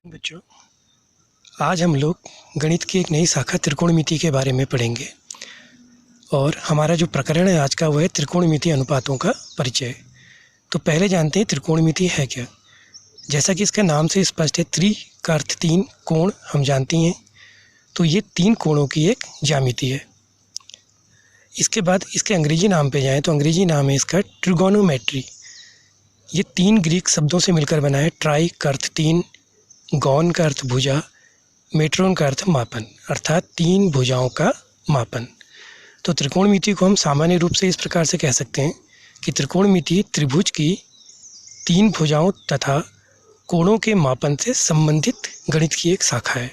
बच्चों, आज हम लोग गणित की एक नई शाखा त्रिकोणमिति के बारे में पढ़ेंगे और हमारा जो प्रकरण है आज का वो है त्रिकोणमिति अनुपातों का परिचय। तो पहले जानते हैं त्रिकोणमिति है क्या। जैसा कि इसके नाम से स्पष्ट है, त्रि का अर्थ तीन, कोण हम जानती हैं, तो ये तीन कोणों की एक ज्यामिति है। इसके बाद इसके अंग्रेजी नाम पे जाएँ तो अंग्रेजी नाम है इसका ट्रिगोनोमेट्री। ये तीन ग्रीक शब्दों से मिलकर बना है। ट्राई का अर्थ तीन, गॉन का अर्थ भुजा, मेट्रोन का अर्थ मापन, अर्थात तीन भुजाओं का मापन। तो त्रिकोणमिति को हम सामान्य रूप से इस प्रकार से कह सकते हैं कि त्रिकोणमिति त्रिभुज की तीन भुजाओं तथा कोणों के मापन से संबंधित गणित की एक शाखा है।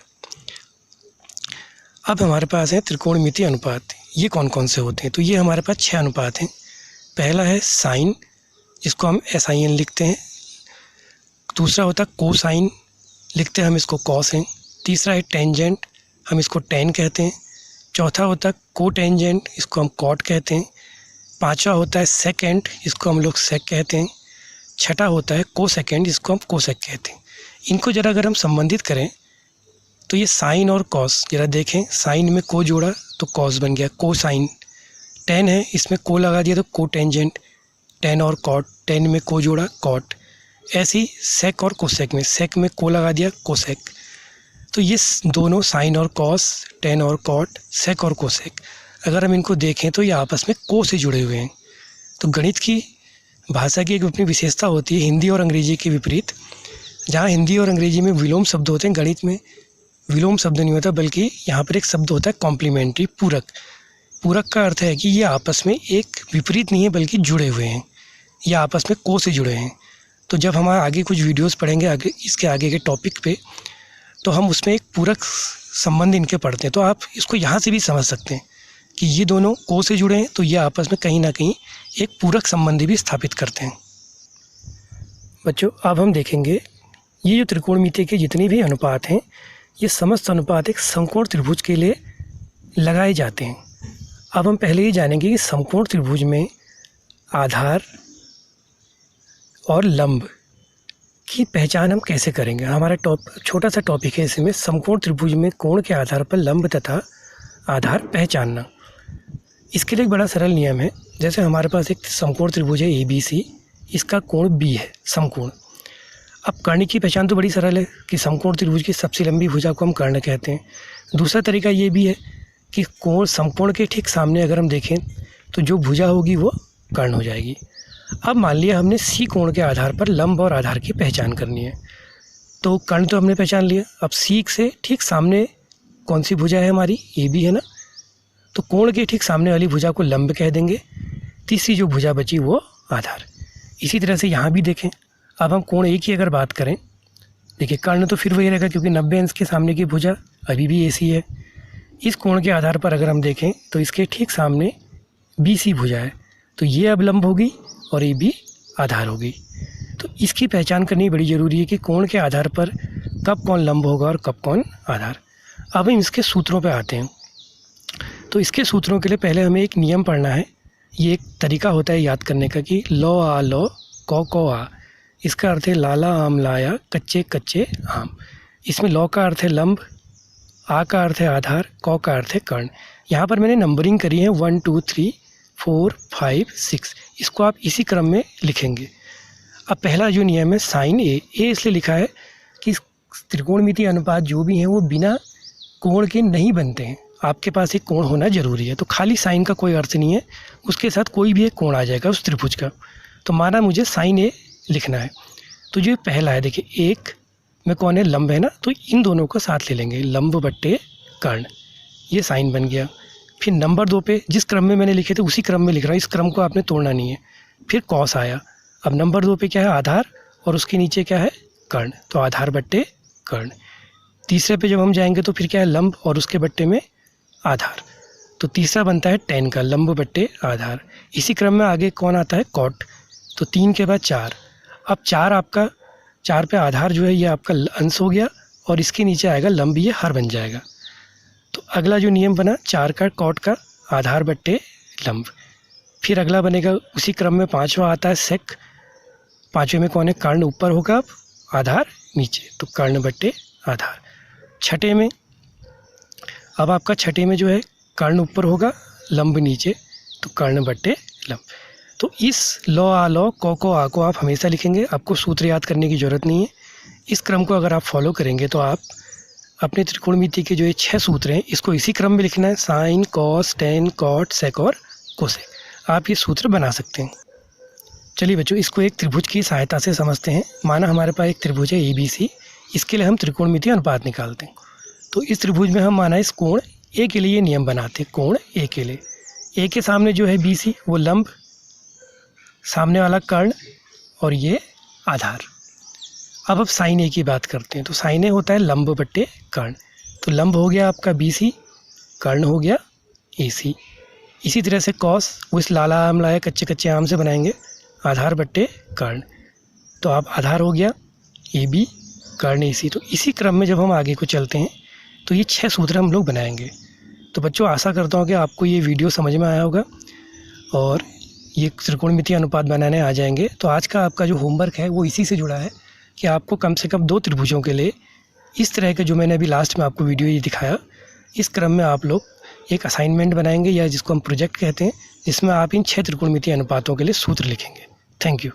अब हमारे पास है त्रिकोणमिति अनुपात। ये कौन कौन से होते हैं? तो ये हमारे पास 6 अनुपात हैं। पहला है साइन, जिसको हम SIN लिखते हैं। दूसरा होता है कोसाइन, लिखते हैं हम इसको कॉस हैं। तीसरा है टेंजेंट, हम इसको टेन कहते हैं। चौथा होता है कोटेंजेंट, इसको हम कॉट कहते हैं। पांचवा होता है सेकेंड, इसको हम लोग सेक कहते हैं। छठा होता है कोसेकेंड, इसको हम कोसेक कहते हैं। इनको ज़रा अगर हम संबंधित करें तो ये साइन और कॉस, ज़रा देखें, साइन में को जोड़ा तो कॉस बन गया कोसाइन। टेन है, इसमें को लगा दिया तो कोटेंजेंट। टेन और कॉट, टेन में को जोड़ा कॉट। ऐसे ही सेक और कोसेक में, सेक में को लगा दिया कोसेक। तो ये दोनों साइन और कॉस, टेन और कॉट, सेक और कोसेक, अगर हम इनको देखें तो ये आपस में को से जुड़े हुए हैं। तो गणित की भाषा की एक अपनी विशेषता होती है हिंदी और अंग्रेजी के विपरीत। जहाँ हिंदी और अंग्रेजी में विलोम शब्द होते हैं, गणित में विलोम शब्द नहीं होता, बल्कि यहाँ पर एक शब्द होता है कॉम्प्लीमेंट्री, पूरक। पूरक का अर्थ है कि ये आपस में एक विपरीत नहीं है बल्कि जुड़े हुए हैं, ये आपस में को से जुड़े हैं। तो जब हम आगे कुछ वीडियोस पढ़ेंगे आगे इसके आगे के टॉपिक पे, तो हम उसमें एक पूरक संबंध इनके पढ़ते हैं। तो आप इसको यहाँ से भी समझ सकते हैं कि ये दोनों को से जुड़े हैं, तो ये आपस में कहीं ना कहीं एक पूरक संबंध भी स्थापित करते हैं। बच्चों, अब हम देखेंगे ये जो त्रिकोणमिति के जितने भी अनुपात हैं, ये समस्त अनुपात एक समकोण त्रिभुज के लिए लगाए जाते हैं। अब हम पहले ये जानेंगे कि समकोण त्रिभुज में आधार और लंब की पहचान हम कैसे करेंगे। हमारा छोटा सा टॉपिक है इसमें, समकोण त्रिभुज में कोण के आधार पर लंब तथा आधार पहचानना। इसके लिए एक बड़ा सरल नियम है। जैसे हमारे पास एक समकोण त्रिभुज है ABC, इसका कोण B है, समकोण। अब कर्ण की पहचान तो बड़ी सरल है कि समकोण त्रिभुज की सबसे लंबी भुजा को हम कर्ण कहते हैं। दूसरा तरीका ये भी है कि कोण समकोण के ठीक सामने अगर हम देखें तो जो भुजा होगी वो कर्ण हो जाएगी। अब मान लिया हमने C कोण के आधार पर लंब और आधार की पहचान करनी है। तो कर्ण तो हमने पहचान लिया, अब C से ठीक सामने कौन सी भुजा है हमारी, AB है ना, तो कोण के ठीक सामने वाली भुजा को लंब कह देंगे। तीसरी जो भुजा बची वो आधार। इसी तरह से यहाँ भी देखें। अब हम कोण A की अगर बात करें, देखिए कर्ण तो फिर वही रहेगा क्योंकि 90 अंश के सामने की भुजा अभी भी AC है। इस कोण के आधार पर अगर हम देखें तो इसके ठीक सामने BC भुजा है, तो ये अब लंब होगी और AB आधार होगी। तो इसकी पहचान करनी बड़ी ज़रूरी है कि कोण के आधार पर कब कौन लंब होगा और कब कौन आधार। अब हम इसके सूत्रों पे आते हैं। तो इसके सूत्रों के लिए पहले हमें एक नियम पढ़ना है। ये एक तरीका होता है याद करने का कि लौ आ लो, कौ आ। इसका अर्थ है लाला आम लाया, कच्चे कच्चे आम। इसमें लौ का अर्थ है लंब, आ का अर्थ है आधार, कौ का अर्थ है कर्ण। यहाँ पर मैंने नंबरिंग करी है 1 2 3 4 5 6। इसको आप इसी क्रम में लिखेंगे। अब पहला जो नियम है साइन ए इसलिए लिखा है कि त्रिकोणमिति अनुपात जो भी हैं वो बिना कोण के नहीं बनते हैं। आपके पास एक कोण होना जरूरी है। तो खाली साइन का कोई अर्थ नहीं है, उसके साथ कोई भी एक कोण आ जाएगा उस त्रिभुज का। तो माना मुझे साइन ए लिखना है, तो जो पहला है देखिए, एक में कौन है, लंब है ना, तो इन दोनों को साथ ले लेंगे, लंब बट्टे कर्ण, ये साइन बन गया। फिर नंबर 2 पे जिस क्रम में मैंने लिखे थे उसी क्रम में लिख रहा हूँ, इस क्रम को आपने तोड़ना नहीं है। फिर कॉस आया। अब नंबर 2 पे क्या है, आधार, और उसके नीचे क्या है, कर्ण, तो आधार बट्टे कर्ण। तीसरे पे जब हम जाएंगे तो फिर क्या है, लंब, और उसके बट्टे में आधार, तो तीसरा बनता है टेन का, लंब बट्टे आधार। इसी क्रम में आगे कौन आता है, कॉट, तो 3 के बाद 4। अब 4 आपका, 4 पे आधार जो है ये आपका अंश हो गया, और इसके नीचे आएगा लंब, ये हर बन जाएगा। तो अगला जो नियम बना 4 का, कॉट का, आधार बट्टे लंब। फिर अगला बनेगा उसी क्रम में 5वां आता है सेक। 5वें में कौन है, कर्ण ऊपर होगा, अब आधार नीचे, तो कर्ण बट्टे आधार। छठे में, अब आपका छठे में जो है कर्ण ऊपर होगा, लंब नीचे, तो कर्ण बट्टे लंब। तो इस लौ आ लौ को आ को आप हमेशा लिखेंगे, आपको सूत्र याद करने की ज़रूरत नहीं है। इस क्रम को अगर आप फॉलो करेंगे तो आप अपने त्रिकोणमिति के जो ये 6 सूत्र हैं इसको इसी क्रम में लिखना है, साइन, कॉस, टेन, कॉट, सेक और कोसेक। आप ये सूत्र बना सकते हैं। चलिए बच्चों, इसको एक त्रिभुज की सहायता से समझते हैं। माना हमारे पास एक त्रिभुज है ABC, इसके लिए हम त्रिकोणमिति अनुपात निकालते हैं। तो इस त्रिभुज में हम माना इस कोण ए के लिए नियम बनाते हैं। कोण ए के लिए, ए के सामने जो है BC वो लंब, सामने वाला कर्ण और ये आधार। अब साइन ए की बात करते हैं। तो साइन ए होता है लंब बट्टे कर्ण, तो लंब हो गया आपका BC, कर्ण हो गया AC। इसी तरह से कॉस, वो इस लाला आम लाया कच्चे कच्चे आम से बनाएंगे, आधार बट्टे कर्ण, तो आप आधार हो गया AB, कर्ण AC। तो इसी क्रम में जब हम आगे को चलते हैं तो ये 6 सूत्र हम लोग बनाएंगे। तो बच्चों, आशा करता हूँ कि आपको ये वीडियो समझ में आया होगा और ये त्रिकोणमितीय अनुपात बनाने आ जाएंगे। तो आज का आपका जो होमवर्क है वो इसी से जुड़ा है कि आपको कम से कम 2 त्रिभुजों के लिए इस तरह के, जो मैंने अभी लास्ट में आपको वीडियो ये दिखाया, इस क्रम में आप लोग एक असाइनमेंट बनाएंगे या जिसको हम प्रोजेक्ट कहते हैं, जिसमें आप इन 6 त्रिकोणमितीय अनुपातों के लिए सूत्र लिखेंगे। Thank you.